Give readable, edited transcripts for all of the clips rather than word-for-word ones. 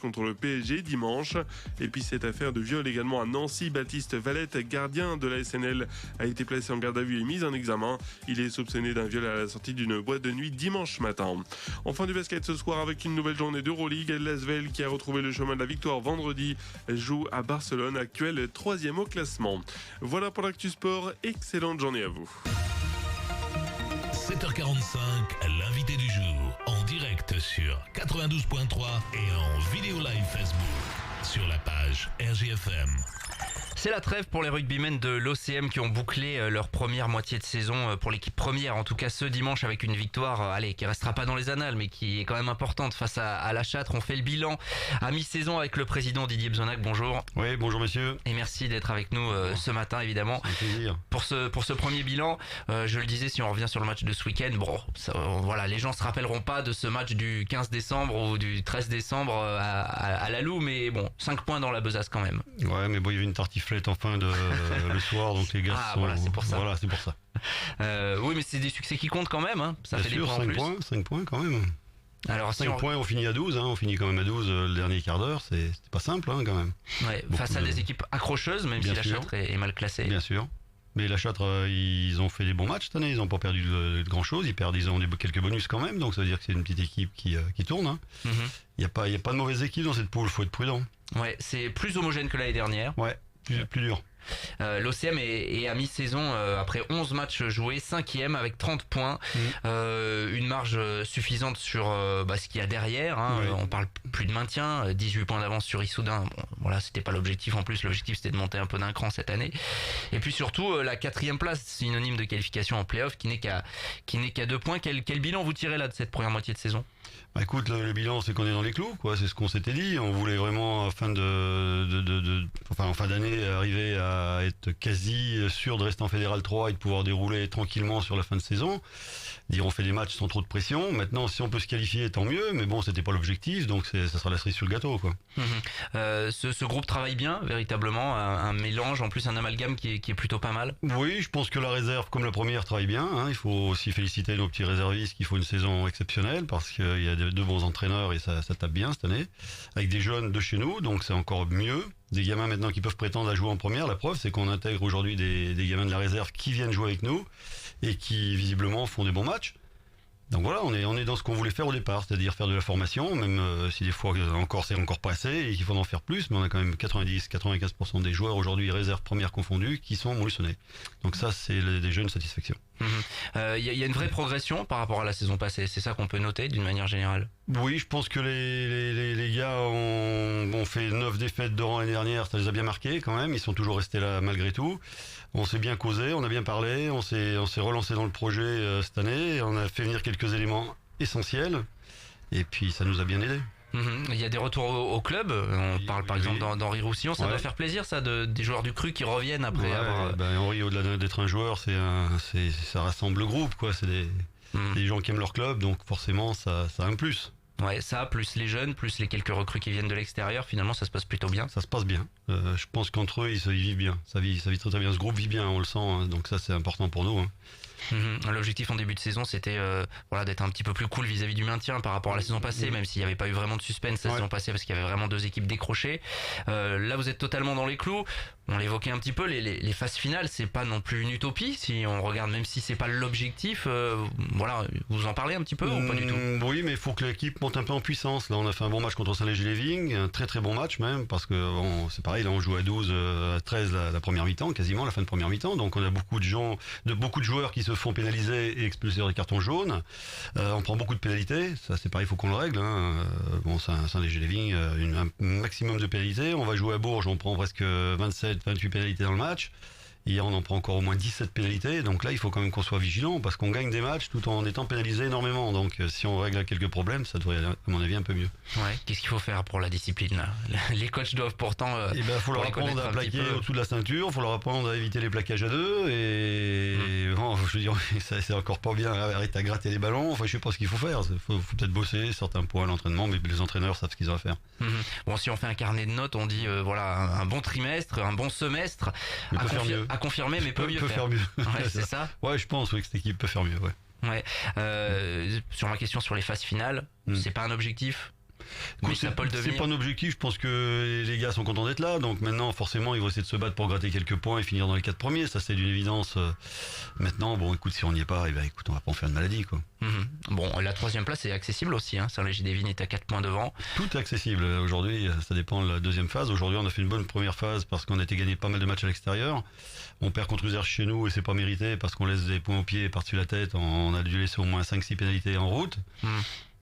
contre le PSG dimanche. Et puis cette affaire de viol également à Nancy, Baptiste Valette, gardien de la SNL, a été placé en garde à vue et mis en examen. Il est soupçonné d'un viol à la sortie d'une boîte de nuit dimanche matin. En fin du basket ce soir avec une nouvelle journée d'Euroleague, l'Asvel qui a retrouvé le chemin de la victoire vendredi joue à Barcelone, actuel 3e au classement. Voilà pour l'actu sport, excellente journée à vous. 7h45, l'invité du jour, en direct sur 92.3 et en vidéo live Facebook sur la page RGFM. C'est la trêve pour les rugbymen de l'OCM qui ont bouclé leur première moitié de saison pour l'équipe première, en tout cas ce dimanche avec une victoire qui restera pas dans les annales mais qui est quand même importante face à la Châtre. On fait le bilan à mi-saison avec le président Didier Bzonac. Bonjour. Oui, bonjour messieurs. Et merci d'être avec nous ce matin évidemment. C'est un plaisir. Pour ce premier bilan, je le disais, si on revient sur le match de ce week-end, voilà, les gens se rappelleront pas de ce match du 15 décembre ou du 13 décembre à la Loue, mais bon, 5 points dans la besace quand même. Ouais, mais bon, il y avait une tartiflette en fin de le soir, donc les gars voilà, c'est pour ça. Voilà, c'est pour ça. Oui, mais c'est des succès qui comptent quand même, hein. Ça Bien fait sûr, des points en plus. 5 points quand même. Alors, 5 points, on finit à 12, on finit quand même à 12 le dernier quart d'heure, c'était pas simple quand même. Ouais, face à des équipes accrocheuses, même si la Châtre est mal classée. Bien sûr. Mais la Châtre, ils ont fait des bons matchs cette année, ils n'ont pas perdu de grand chose, ils ont quelques bonus quand même, donc ça veut dire que c'est une petite équipe qui tourne. Il n'y a pas de mauvaise équipe dans cette poule, faut être prudent. Ouais, c'est plus homogène que l'année dernière. Ouais, plus dur. L'OCM est à mi-saison après 11 matchs joués, 5e avec 30 points, une marge suffisante sur ce qu'il y a derrière, Oui. On parle plus de maintien, 18 points d'avance sur Issoudun. Bon, voilà, c'était pas l'objectif en plus, l'objectif c'était de monter un peu d'un cran cette année. Et puis surtout la 4e place, synonyme de qualification en play-off, qui n'est qu'à 2 points. Quel bilan vous tirez là de cette première moitié de saison? Bah écoute, le bilan c'est qu'on est dans les clous, quoi. C'est ce qu'on s'était dit. On voulait vraiment en fin d'année arriver à être quasi sûr de rester en Fédéral 3 et de pouvoir dérouler tranquillement sur la fin de saison. Dire on fait des matchs sans trop de pression. Maintenant, si on peut se qualifier, tant mieux. Mais bon, c'était pas l'objectif, donc ça sera la cerise sur le gâteau, quoi. Ce groupe travaille bien, véritablement, un mélange, en plus un amalgame qui est plutôt pas mal. Oui, je pense que la réserve, comme la première, travaille bien. Il faut aussi féliciter nos petits réservistes qui font une saison exceptionnelle parce qu'il y a deux bons entraîneurs et ça tape bien cette année. Avec des jeunes de chez nous, donc c'est encore mieux. Des gamins maintenant qui peuvent prétendre à jouer en première. La preuve, c'est qu'on intègre aujourd'hui des gamins de la réserve qui viennent jouer avec nous et qui visiblement font des bons matchs. Donc voilà, on est dans ce qu'on voulait faire au départ, c'est-à-dire faire de la formation, même si des fois c'est encore pas assez et qu'il faut en faire plus, mais on a quand même 90-95% des joueurs aujourd'hui réserve première confondus qui sont montluçonnés. Donc ça, c'est des jeunes satisfactions. Il y a une vraie progression par rapport à la saison passée, c'est ça qu'on peut noter d'une manière générale. Oui, je pense que les gars ont fait 9 défaites durant l'année dernière, ça les a bien marqués quand même, ils sont toujours restés là malgré tout. On s'est bien causé, on a bien parlé, on s'est relancé dans le projet cette année, on a fait venir quelques éléments essentiels et puis ça nous a bien aidé. Il y a des retours au club, on parle par exemple d'Henri Roussillon, ça doit faire plaisir ça, des joueurs du cru qui reviennent après avoir... Henri, au-delà d'être un joueur, ça rassemble le groupe, quoi. C'est des gens qui aiment leur club, donc forcément ça a un plus. Ouais, ça, plus les jeunes, plus les quelques recrues qui viennent de l'extérieur, finalement ça se passe plutôt bien. Ça se passe bien. Je pense qu'entre eux, ils vivent bien. Ça vit très très bien. Ce groupe vit bien, on le sent, donc ça c'est important pour nous. L'objectif en début de saison c'était d'être un petit peu plus cool vis-à-vis du maintien par rapport à la saison passée, même s'il n'y avait pas eu vraiment de suspense la saison passée parce qu'il y avait vraiment 2 équipes décrochées. Là vous êtes totalement dans les clous. On l'évoquait un petit peu, les phases finales c'est pas non plus une utopie si on regarde, même si c'est pas l'objectif. Vous en parlez un petit peu ou pas du tout? Oui, mais il faut que l'équipe monte un peu en puissance. Là on a fait un bon match contre Saint-Léger-Léving, un très très bon match même, parce que c'est pareil, là on joue à 12 à 13 la première mi-temps, quasiment la fin de première mi-temps, donc on a beaucoup de joueurs qui se font pénaliser et expulser des cartons jaunes. On prend beaucoup de pénalités, ça c'est pareil, il faut qu'on le règle. Saint-Léger-Léving, un maximum de pénalités. On va jouer à Bourges, on prend presque 27-28 pénalités dans le match. Hier, on en prend encore au moins 17 pénalités. Donc là, il faut quand même qu'on soit vigilant parce qu'on gagne des matchs tout en étant pénalisé énormément. Donc si on règle quelques problèmes, ça devrait, à mon avis, un peu mieux. Ouais. Qu'est-ce qu'il faut faire pour la discipline là? Les coachs doivent pourtant... faut leur apprendre à plaquer au-dessous de la ceinture. Il faut leur apprendre à éviter les plaquages à deux. Et bon, je veux dire, ça, c'est encore pas bien. Arrête à gratter les ballons. Enfin, je sais pas ce qu'il faut faire. Faut peut-être bosser certains points à l'entraînement, mais les entraîneurs savent ce qu'ils ont à faire. Bon, si on fait un carnet de notes, on dit un bon trimestre, un bon semestre. On peut faire mieux. À confirmer, mais peut mieux faire. Mieux. Ouais, c'est ça. Ouais, je pense que cette équipe peut faire mieux. Ouais. Sur ma question sur les phases finales, c'est pas un objectif? Mais ça peut le C'est devenir. pas un objectif, je pense que les gars sont contents d'être là, donc maintenant forcément ils vont essayer de se battre pour gratter quelques points et finir dans les 4 premiers, ça c'est d'une évidence. Maintenant, bon écoute, si on n'y est pas, écoute, on va pas en faire de maladie quoi. Bon, la 3e place est accessible aussi, hein. Saint-Léger-des-Vignes est à 4 points devant. Tout est accessible, aujourd'hui ça dépend de la deuxième phase. Aujourd'hui on a fait une bonne première phase parce qu'on a été gagné pas mal de matchs à l'extérieur. On perd contre Uzère chez nous et c'est pas mérité parce qu'on laisse des points au pied par-dessus la tête, on a dû laisser au moins 5-6 pénalités en route.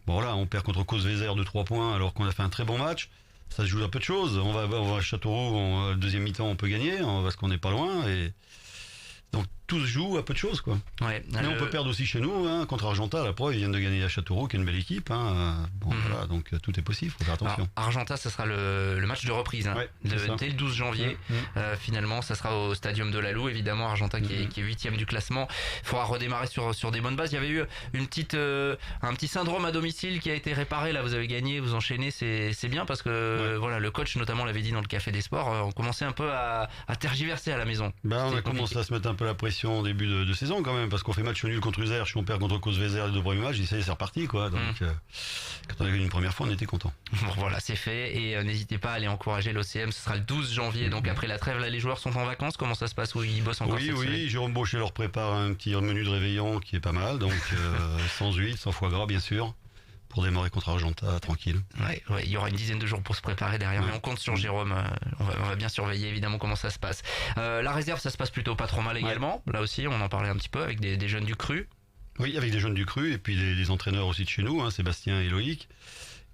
Bon voilà, on perd contre Causse-Vézère de 3 points alors qu'on a fait un très bon match. Ça se joue à peu de choses. On va à Châteauroux, deuxième mi-temps on peut gagner parce qu'on n'est pas loin. Et donc tout se joue à peu de choses quoi. Ouais, Mais on peut perdre aussi chez nous contre Argentat. La preuve, ils viennent de gagner à Châteauroux, qui est une belle équipe. Voilà, donc tout est possible, faut faire attention. Alors, Argentat, ça sera le match de reprise Ouais, dès le 12 janvier. Finalement, ça sera au Stadium de la Loue, évidemment. Argentat qui est 8e du classement. Il faudra redémarrer sur des bonnes bases. Il y avait eu un petit syndrome à domicile qui a été réparé. Là, vous avez gagné, vous enchaînez, c'est bien parce que voilà, le coach notamment l'avait dit dans le Café des Sports. On commençait un peu à tergiverser à la maison. On a commencé à se mettre un peu la pression en début de saison quand même, parce qu'on fait match nul contre Uzère, si on perd contre Causse-Vézère les 2 premiers matchs, c'est reparti quoi. Donc quand on a gagné une première fois, on était content. Bon voilà, c'est fait et n'hésitez pas à aller encourager l'OCM. Ce sera le 12 janvier, donc après la trêve. Là, les joueurs sont en vacances. Comment ça se passe? Où ils bossent encore cette semaine? Oui, Jérôme Baucher leur prépare un petit menu de réveillon qui est pas mal, donc sans huile, sans foie gras bien sûr, pour démarrer contre Argentat tranquille. Ouais, il y aura une dizaine de jours pour se préparer derrière, mais on compte sur Jérôme. On va bien surveiller évidemment comment ça se passe. La réserve, ça se passe plutôt pas trop mal également. Là aussi, on en parlait un petit peu avec des jeunes du cru. Oui, avec des jeunes du cru et puis des entraîneurs aussi de chez nous, Sébastien et Loïc,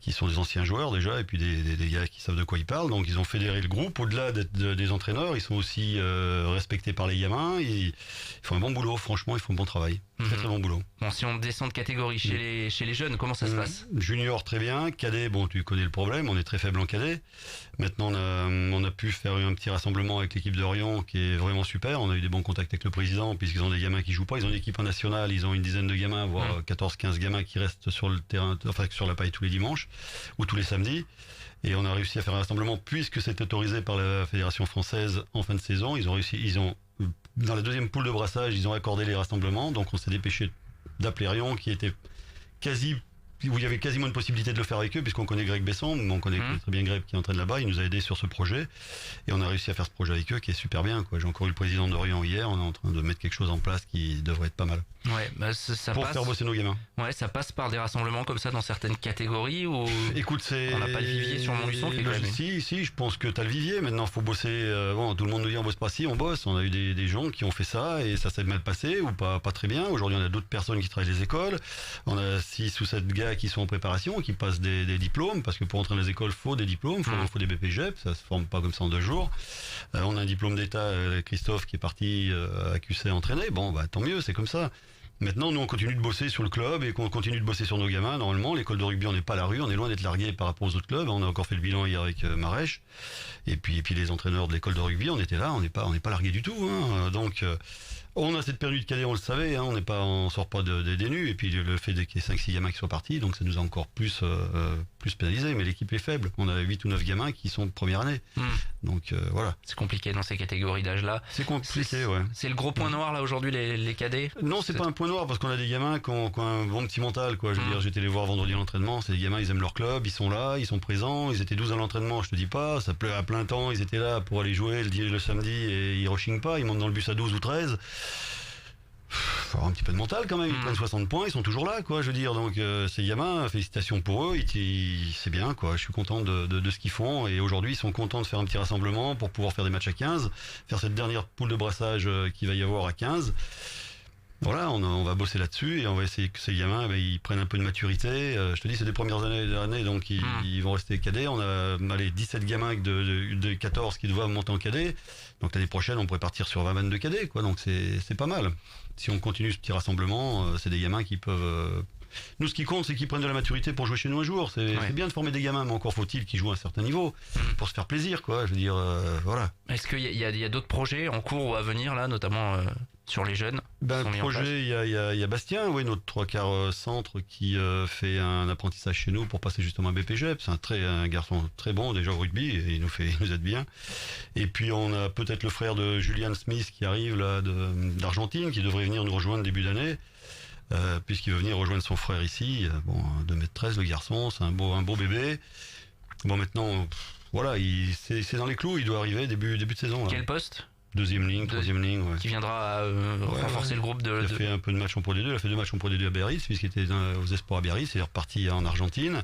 qui sont des anciens joueurs déjà, et puis des gars qui savent de quoi ils parlent. Donc ils ont fédéré le groupe. Au-delà d'être des entraîneurs, ils sont aussi respectés par les gamins. Ils font un bon boulot, franchement, ils font un bon travail. Très bon boulot. Bon, si on descend de catégorie chez les jeunes, comment ça se passe? Junior, très bien. Cadet, bon, tu connais le problème, on est très faible en cadet. Maintenant, on a pu faire un petit rassemblement avec l'équipe d'Orion qui est vraiment super. On a eu des bons contacts avec le président, puisqu'ils ont des gamins qui jouent pas. Ils ont une équipe en nationale, ils ont une dizaine de gamins, voire 14-15 gamins qui restent sur le terrain, enfin sur la paille tous les dimanches ou tous les samedis. Et on a réussi à faire un rassemblement puisque c'est autorisé par la Fédération française en fin de saison. Dans la deuxième poule de brassage, ils ont accordé les rassemblements. Donc on s'est dépêché d'appeler Rion, où il y avait quasiment une possibilité de le faire avec eux, puisqu'on connaît Greg Besson, on connaît très bien Greg qui entraîne là-bas, il nous a aidé sur ce projet, et on a réussi à faire ce projet avec eux qui est super bien, quoi. J'ai encore eu le président d'Orient hier, on est en train de mettre quelque chose en place qui devrait être pas mal. Ouais, ça pour passe, faire bosser nos gamins. Ouais, ça passe par des rassemblements comme ça dans certaines catégories ou. Écoute, on n'a pas le vivier sur Montluçon qui est quand même. Si, je pense que t'as le vivier. Maintenant, faut bosser. Tout le monde nous dit on bosse pas. Si, on bosse. On a eu des gens qui ont fait ça et ça s'est mal passé ou pas très bien. Aujourd'hui, on a d'autres personnes qui travaillent les écoles. On a 6 ou 7 gars qui sont en préparation, qui passent des diplômes, parce que pour entrer dans les écoles, faut des diplômes, faut des BPGEP. Ça se forme pas comme ça en 2 jours. On a un diplôme d'État, Christophe, qui est parti à QC entraîner. Bon, tant mieux, c'est comme ça. Maintenant, nous, on continue de bosser sur le club et qu'on continue de bosser sur nos gamins. Normalement, l'école de rugby, on n'est pas à la rue, on est loin d'être largué par rapport aux autres clubs. On a encore fait le bilan hier avec Marèche. Et puis les entraîneurs de l'école de rugby, on était là, on n'est pas largué du tout. Donc, on a cette période de cadet, on le savait, on sort pas des nus. Et puis le fait qu'il y ait 5-6 gamins qui soient partis, donc ça nous a encore plus pénalisé. Mais l'équipe est faible. On a 8 ou 9 gamins qui sont de première année. Donc voilà. C'est compliqué dans ces catégories d'âge-là. C'est compliqué, ouais. C'est le gros point noir là aujourd'hui, les cadets? Non, c'est pas un point noir parce qu'on a des gamins qui ont un bon petit mental, quoi. Je veux dire, j'étais les voir vendredi à l'entraînement. C'est des gamins, ils aiment leur club, ils sont là, ils sont présents. Ils étaient 12 à l'entraînement, je te dis pas. Ça pleut à plein temps, ils étaient là pour aller jouer le samedi et ils rushing pas. Ils montent dans le bus à 12 ou 13. Faut avoir un petit peu de mental quand même, ils prennent 60 points, ils sont toujours là, quoi, je veux dire. Donc ces gamins, félicitations pour eux, c'est bien, quoi. Je suis content de ce qu'ils font et aujourd'hui ils sont contents de faire un petit rassemblement pour pouvoir faire des matchs à 15, faire cette dernière poule de brassage qu'il va y avoir à 15. Voilà, on va bosser là-dessus et on va essayer que ces gamins ils prennent un peu de maturité. Je te dis, c'est des premières années, donc ils vont rester cadets. On a 17 gamins de 14 qui doivent monter en cadet. Donc l'année prochaine, on pourrait partir sur 20 de cadets, quoi. Donc c'est pas mal. Si on continue ce petit rassemblement, c'est des gamins qui peuvent... Nous, ce qui compte, c'est qu'ils prennent de la maturité pour jouer chez nous un jour. C'est bien de former des gamins, mais encore faut-il qu'ils jouent à un certain niveau pour se faire plaisir, quoi. Je veux dire, voilà. Est-ce qu'il y a d'autres projets en cours ou à venir, là, notamment sur les jeunes? Projet, il y a Bastien, notre 3/4 centre qui fait un apprentissage chez nous pour passer justement un BPGEP. C'est un garçon très bon déjà au rugby et il nous aide bien. Et puis on a peut-être le frère de Julian Smith qui arrive là d'Argentine, qui devrait venir nous rejoindre début d'année. puisqu'il veut venir rejoindre son frère ici. Bon, 2m13 le garçon, c'est un beau bébé. Bon, maintenant, voilà, c'est dans les clous, il doit arriver début de saison. Là. Quel poste ? Deuxième ligne, troisième ligne, ouais. Qui viendra renforcer le groupe de... Il a fait un peu de match en Pro D2, il a fait 2 matchs en Pro D2 à Biarritz, puisqu'il était aux Espoirs à Biarritz, il est reparti en Argentine.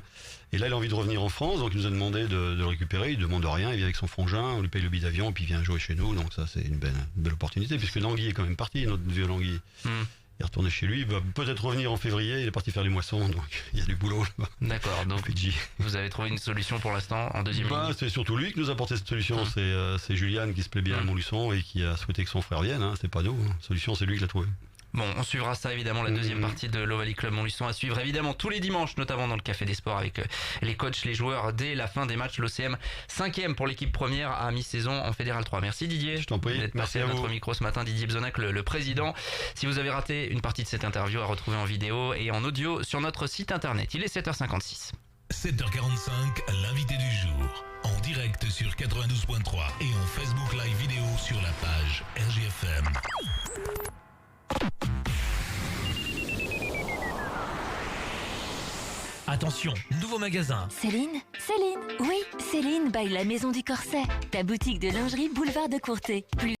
Et là, il a envie de revenir en France, donc il nous a demandé de le récupérer, il demande rien, il vient avec son frangin, on lui paye le billet d'avion, et puis il vient jouer chez nous, donc ça c'est une belle opportunité, puisque Nangui est quand même parti, notre vieux Nangui. Il est retourné chez lui, il va peut-être revenir en février, il est parti faire les moissons, donc il y a du boulot là-bas. D'accord, donc vous avez trouvé une solution pour l'instant en deuxième ligne. C'est surtout lui qui nous a apporté cette solution, c'est Juliane qui se plaît bien à Montluçon et qui a souhaité que son frère vienne, c'est pas nous, La solution c'est lui qui l'a trouvée. Bon, on suivra ça évidemment, la deuxième partie de l'Ovalie Club Montluçon à suivre évidemment tous les dimanches, notamment dans le Café des Sports avec les coachs, les joueurs dès la fin des matchs. L'OCM 5e pour l'équipe première à mi-saison en Fédéral 3. Merci Didier. Je t'en prie. D'être passé à notre micro ce matin, Didier Bzonac, le président. Si vous avez raté une partie de cette interview, à retrouver en vidéo et en audio sur notre site internet. Il est 7h56. 7h45, l'invité du jour. En direct sur 92.3 et en Facebook Live vidéo sur la page RGFM. Attention, nouveau magasin. Céline, oui, Céline by la Maison du Corset, ta boutique de lingerie boulevard de Courtet.